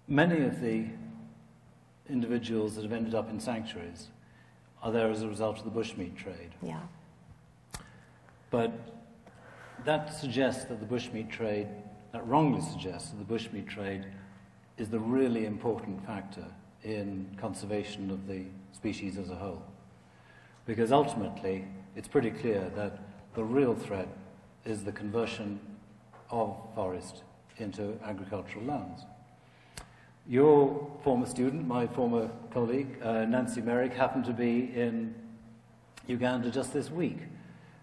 many of the individuals that have ended up in sanctuaries are there as a result of the bushmeat trade. Yeah. But that suggests that the bushmeat trade, that wrongly suggests that the bushmeat trade is the really important factor in conservation of the species as a whole. Because ultimately, it's pretty clear that the real threat is the conversion of forest into agricultural lands. Your former student, my former colleague, Nancy Merrick, happened to be in Uganda just this week.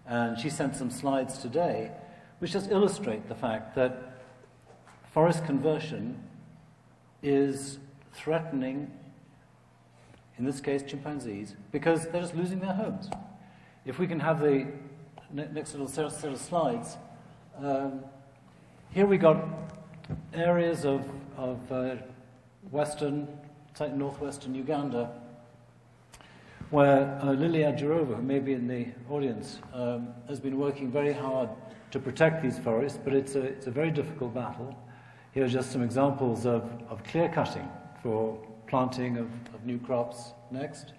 And she sent some slides today which just illustrate the fact that forest conversion is threatening, in this case, chimpanzees, because they're just losing their homes. If we can have the next little set of slides, here we got areas of northwestern Uganda, where Lilia Jarova, who may be in the audience, has been working very hard to protect these forests, but it's a very difficult battle. Here are just some examples of clear cutting for planting of new crops. Next.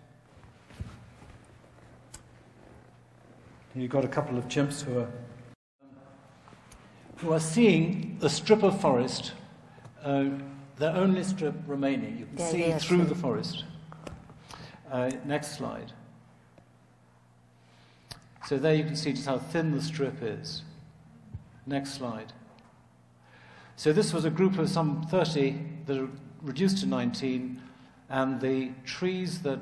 You've got a couple of chimps who are seeing a strip of forest, their only strip remaining. You can see through the forest. Next slide. So there you can see just how thin the strip is. Next slide. So this was a group of some 30 that are reduced to 19, and the trees that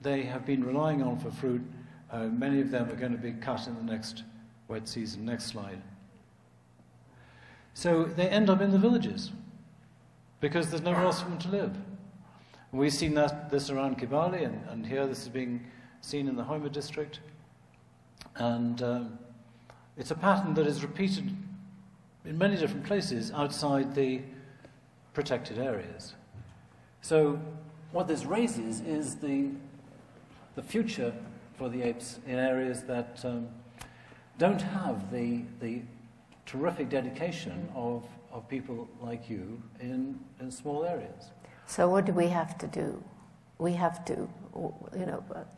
they have been relying on for fruit, many of them are going to be cut in the next wet season. Next slide. So they end up in the villages because there's nowhere else for them to live. And we've seen this around Kibale, and here this is being seen in the Hoima district. And it's a pattern that is repeated in many different places outside the protected areas. So what this raises is the future for the apes in areas that don't have the terrific dedication of people like you in small areas. So what do we have to do? We have to,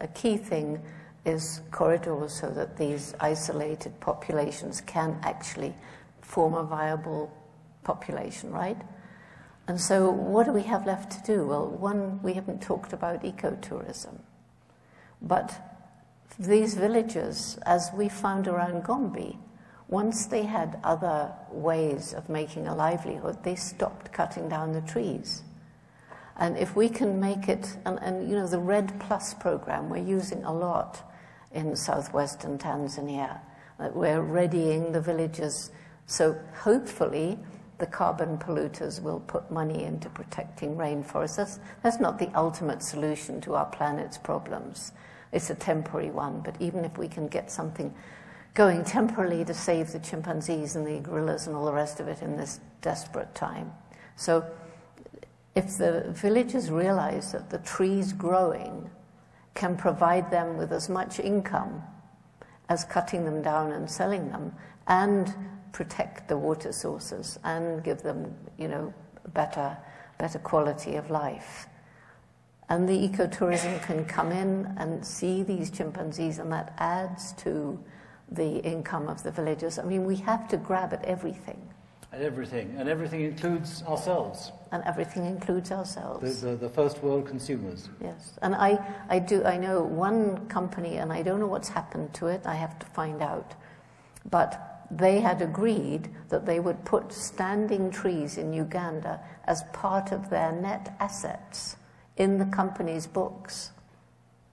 a key thing is corridors so that these isolated populations can actually form a viable population, right? And so what do we have left to do? Well, one, we haven't talked about ecotourism. But these villages, as we found around Gombe, once they had other ways of making a livelihood, they stopped cutting down the trees. And if we can make it, and the Red Plus program we're using a lot in southwestern Tanzania, we're readying the villages. So hopefully the carbon polluters will put money into protecting rainforests. That's not the ultimate solution to our planet's problems. It's a temporary one, but even if we can get something going temporarily to save the chimpanzees and the gorillas and all the rest of it in this desperate time. So if the villagers realize that the trees growing can provide them with as much income as cutting them down and selling them, and protect the water sources and give them, better quality of life. And the ecotourism can come in and see these chimpanzees, and that adds to the income of the villagers. I mean, we have to grab at everything. At everything. And everything includes ourselves. And everything includes ourselves. The first world consumers. Yes. And I know one company, and I don't know what's happened to it, I have to find out. But they had agreed that they would put standing trees in Uganda as part of their net assets in the company's books.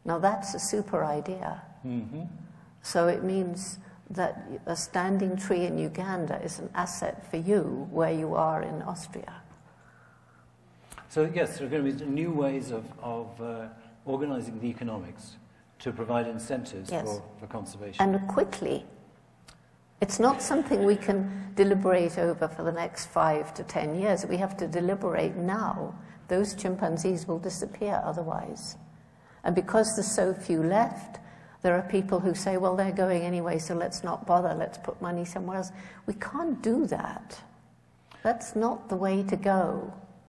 Now that's a super idea. Mm-hmm. So it means that a standing tree in Uganda is an asset for you where you are in Austria. So yes, there are going to be new ways of organizing the economics to provide incentives for conservation. And quickly. It's not something we can deliberate over for the next 5 to 10 years. We have to deliberate now. Those chimpanzees will disappear otherwise. And because there's so few left, there are people who say, well, they're going anyway, so let's not bother, let's put money somewhere else. We can't do that. That's not the way to go.